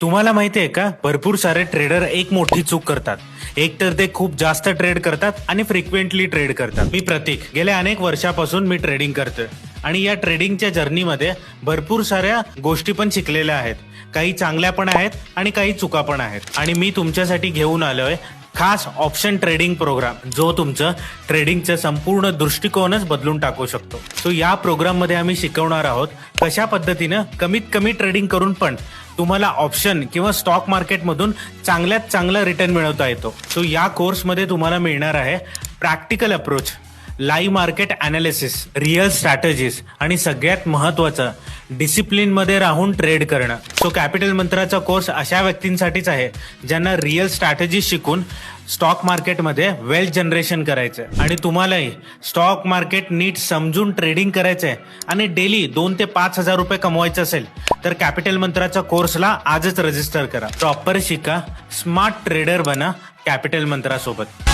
तुम्हाला माहिती आहे का, भरपूर सारे ट्रेडर एक मोठी चूक करतात. एक तर ते खूप जास्त ट्रेड करतात आणि फ्रिक्वेंटली ट्रेड करतात. मी प्रतीक, गेल्या अनेक वर्षापासून मी ट्रेडिंग करतोय आणि या ट्रेडिंगच्या जर्नीमध्ये भरपूर साऱ्या गोष्टी पण शिकलेल्या आहेत. काही चांगल्या पण आहेत आणि काही चुका पण आहेत. आणि मी तुमच्यासाठी घेऊन आलोय खास ऑप्शन ट्रेडिंग प्रोग्राम, जो तुमचं ट्रेडिंगचं संपूर्ण दृष्टिकोनच बदलून टाकू शकतो. सो या प्रोग्राममध्ये आम्ही शिकवणार आहोत कशा पद्धतीनं कमीत कमी ट्रेडिंग करून पण तुम्हाला ऑप्शन किंवा स्टॉक मार्केटमधून चांगल्यात चांगला रिटर्न मिळवता येतो. सो या कोर्समध्ये तुम्हाला मिळणार आहे practical approach, live market analysis, real strategies आणि सगळ्यात महत्त्वाचं डिसिप्लिन मध्ये राहून ट्रेड करणं. सो कॅपिटल मंत्राचा कोर्स अशा व्यक्तींसाठीच आहे ज्यांना रिअल स्ट्रॅटेजी शिकून स्टॉक मार्केटमध्ये वेल्थ जनरेशन करायचंय आणि तुम्हालाही स्टॉक मार्केट नीट समजून ट्रेडिंग करायचंय आणि डेली 2 ते 5 हजार रुपये कमवायचे असेल तर कॅपिटल मंत्राच्या कोर्सला आजच रजिस्टर करा. प्रॉपर शिका, स्मार्ट ट्रेडर बना कॅपिटल मंत्रासोबत.